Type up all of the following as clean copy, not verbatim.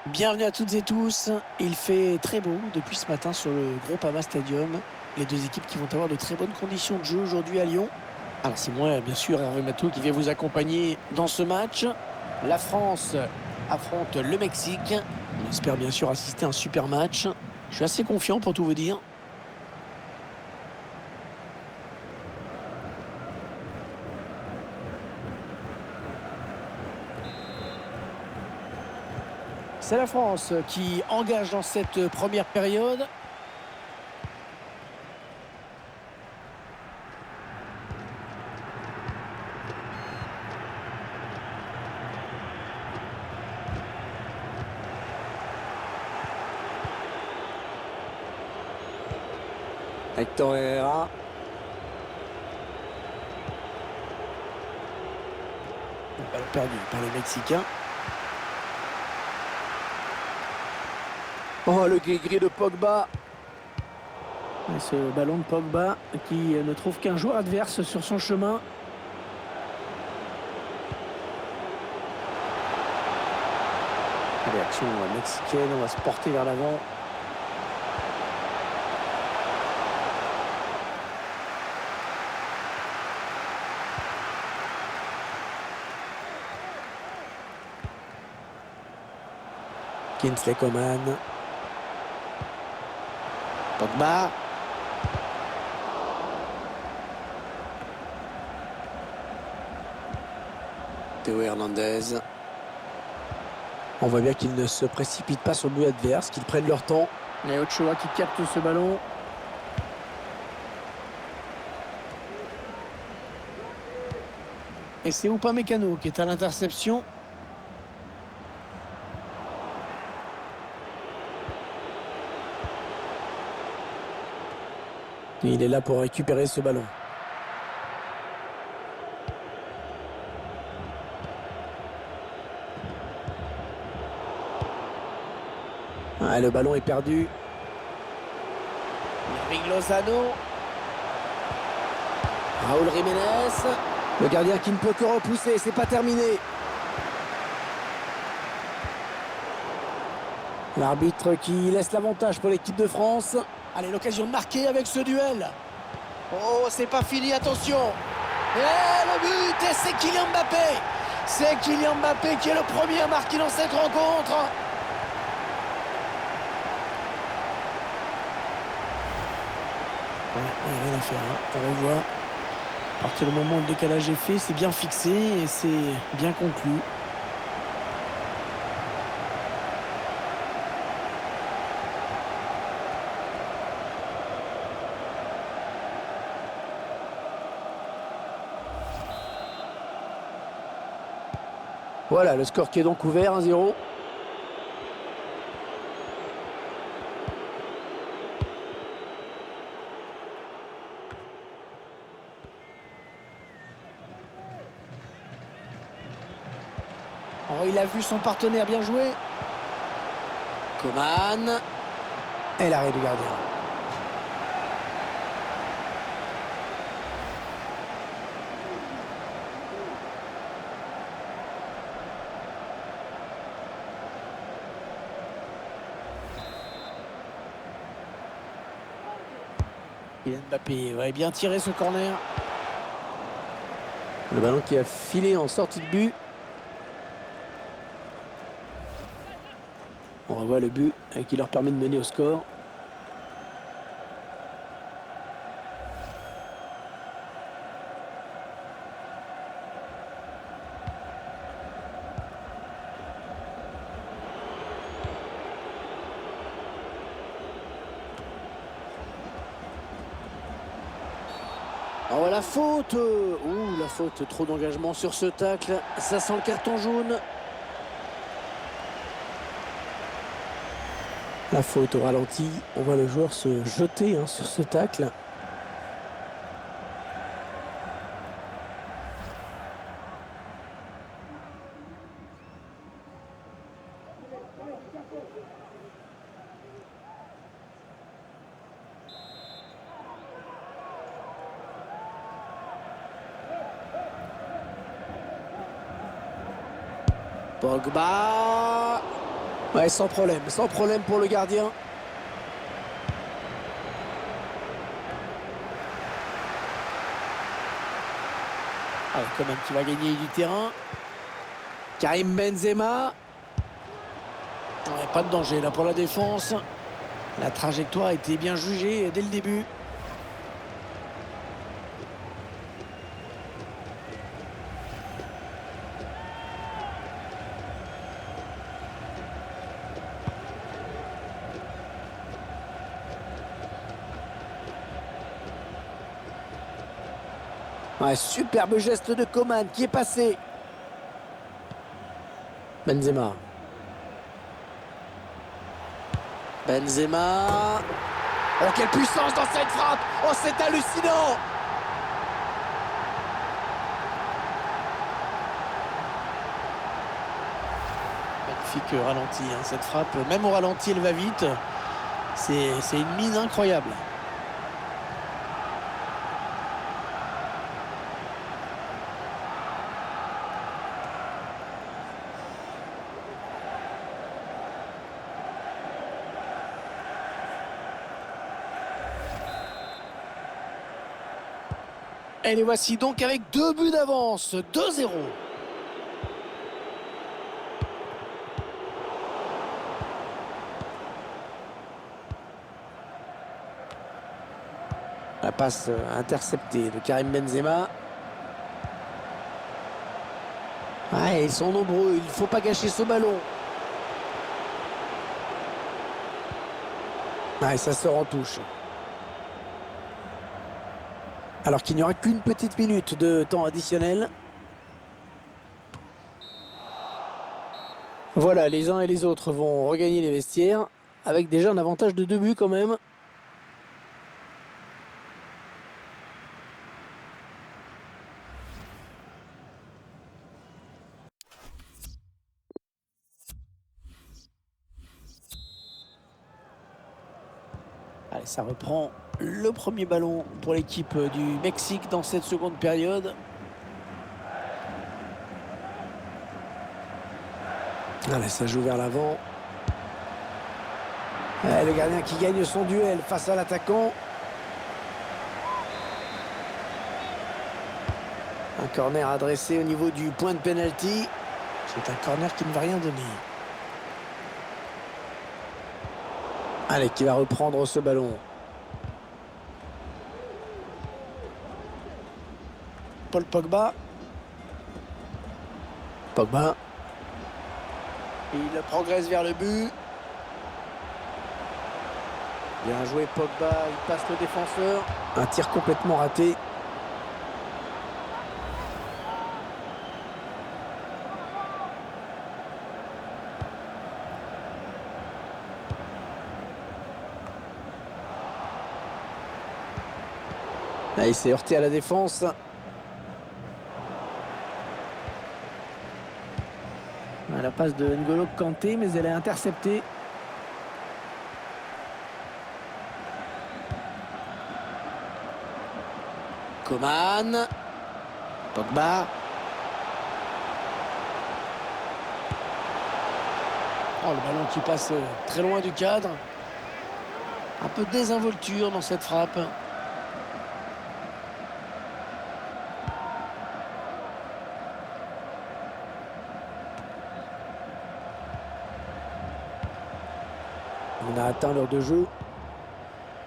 Bienvenue à toutes et tous. Il fait très beau depuis ce matin sur le Groupama Stadium. Les deux équipes qui vont avoir de très bonnes conditions de jeu aujourd'hui à Lyon. Alors c'est moi, bien sûr, Hervé Matou, qui vais vous accompagner dans ce match. La France affronte le Mexique. On espère bien sûr assister à un super match. Je suis assez confiant pour tout vous dire. C'est la France qui engage dans cette première période. Hector Herrera. Ballon perdu par les Mexicains. Oh, le gris-gris de Pogba. Et ce ballon de Pogba qui ne trouve qu'un joueur adverse sur son chemin. Réaction mexicaine, on va se porter vers l'avant. Kingsley Coman. Pogba. Théo Hernandez. On voit bien qu'ils ne se précipitent pas sur le but adverse, qu'ils prennent leur temps. Et Ochoa qui capte ce ballon. Et c'est Upamecano qui est à l'interception. Et il est là pour récupérer ce ballon. Ah, le ballon est perdu. Irving Lozano. Raúl Jiménez. Le gardien qui ne peut que repousser, c'est pas terminé. L'arbitre qui laisse l'avantage pour l'équipe de France. Allez, l'occasion de marquer avec ce duel. Oh, c'est pas fini, attention. Et le but, et c'est Kylian Mbappé. C'est Kylian Mbappé qui est le premier à marquer dans cette rencontre. Ouais, rien à faire, hein. On revoit. À partir du moment où le décalage est fait, c'est bien fixé et c'est bien conclu. Voilà, le score qui est donc ouvert, 1-0. Oh, il a vu son partenaire, bien joué. Coman. Et l'arrêt du gardien. Kylian Mbappé va bien tirer ce corner. Le ballon qui a filé en sortie de but. On revoit le but qui leur permet de mener au score. Oh, la faute! Ouh, la faute, trop d'engagement sur ce tacle. Ça sent le carton jaune. La faute au ralenti. On voit le joueur se jeter sur ce tacle. Pogba. Ouais, sans problème pour le gardien. Allez, quand même qui va gagner du terrain. Karim Benzema. Ouais, pas de danger là pour la défense. La trajectoire a été bien jugée dès le début. Ouais, superbe geste de Coman qui est passé. Benzema. Benzema. Oh, quelle puissance dans cette frappe! Oh, c'est hallucinant! Magnifique ralenti, hein, cette frappe. Même au ralenti, elle va vite. C'est une mine incroyable. Et les voici donc avec 2 buts d'avance. 2-0. La passe interceptée de Karim Benzema. Ouais, ils sont nombreux, il ne faut pas gâcher ce ballon. Ouais, ça sort en touche. Alors qu'il n'y aura qu'une petite minute de temps additionnel. Voilà, les uns et les autres vont regagner les vestiaires avec déjà un avantage de 2 buts quand même. Allez, ça reprend le premier ballon pour l'équipe du Mexique dans cette seconde période. Allez, ça joue vers l'avant. Le gardien qui gagne son duel face à l'attaquant. Un corner adressé au niveau du point de pénalty. C'est un corner qui ne va rien donner. Allez, qui va reprendre ce ballon. Paul Pogba. Pogba. Il progresse vers le but. Bien joué Pogba, il passe le défenseur. Un tir complètement raté. Là, il s'est heurté à la défense. La passe de N'Golo Kanté, mais elle est interceptée. Coman. Pogba. Oh, le ballon qui passe très loin du cadre. Un peu de désinvolture dans cette frappe. On a atteint l'heure de jeu.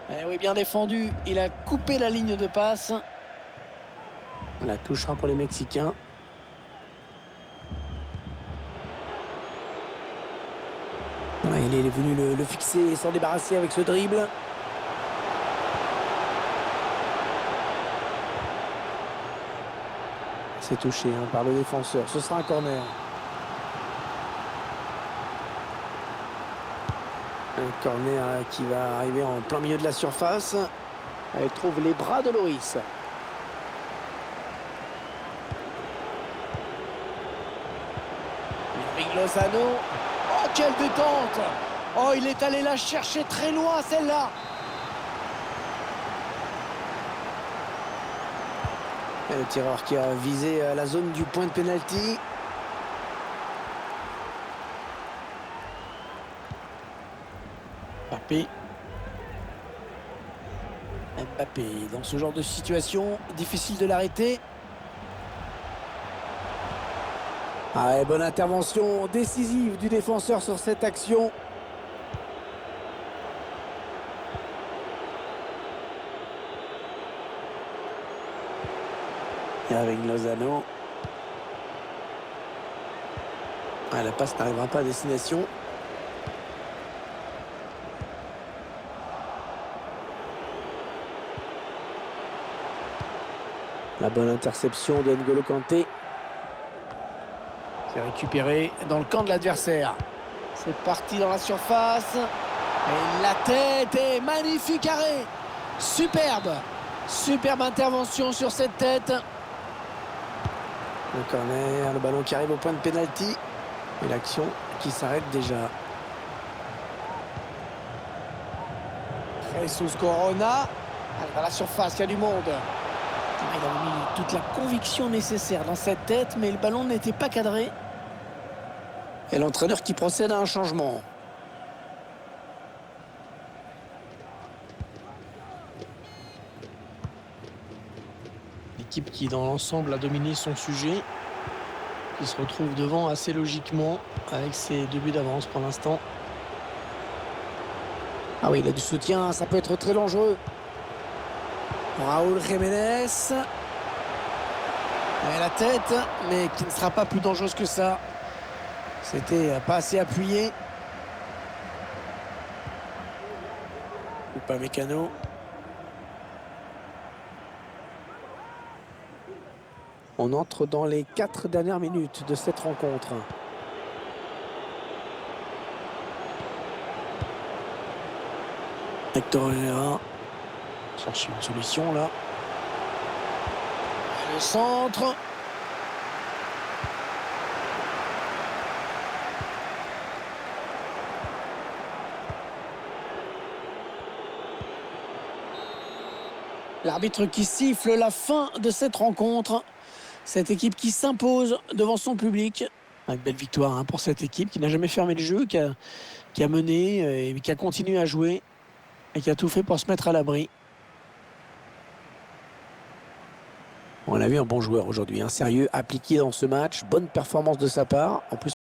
Eh oui, bien défendu. Il a coupé la ligne de passe. La touchera pour les Mexicains. Ouais, il est venu le fixer et s'en débarrasser avec ce dribble. C'est touché par le défenseur. Ce sera un corner. Un corner qui va arriver en plein milieu de la surface. Elle trouve les bras de Loris. Irving Lozano. Oh, quelle détente! Oh, il est allé la chercher très loin, celle-là. Le tireur qui a visé la zone du point de pénalty. Mbappé. Mbappé, dans ce genre de situation, difficile de l'arrêter. Ah, et bonne intervention décisive du défenseur sur cette action. Et avec Lozano. Ah, la passe n'arrivera pas à destination. La bonne interception de N'Golo Kanté. C'est récupéré dans le camp de l'adversaire. C'est parti dans la surface. Et la tête est magnifique arrêt. Superbe. Superbe intervention sur cette tête. Le corner, le ballon qui arrive au point de pénalty. Et l'action qui s'arrête déjà. Jesus Corona. Allez, dans la surface, il y a du monde. Il a mis toute la conviction nécessaire dans cette tête, mais le ballon n'était pas cadré. Et l'entraîneur qui procède à un changement. L'équipe qui, dans l'ensemble, a dominé son sujet, qui se retrouve devant assez logiquement avec ses 2 buts d'avance pour l'instant. Ah oui, il a du soutien, ça peut être très dangereux. Raúl Jiménez. Et la tête, mais qui ne sera pas plus dangereuse que ça. C'était pas assez appuyé. Upamecano. On entre dans les 4 dernières minutes de cette rencontre. Hector Herrera. Chercher une solution là. Le centre. L'arbitre qui siffle la fin de cette rencontre. Cette équipe qui s'impose devant son public. Une belle victoire pour cette équipe qui n'a jamais fermé le jeu, qui a mené et qui a continué à jouer et qui a tout fait pour se mettre à l'abri. On a vu un bon joueur aujourd'hui, sérieux, appliqué dans ce match. Bonne performance de sa part. En plus,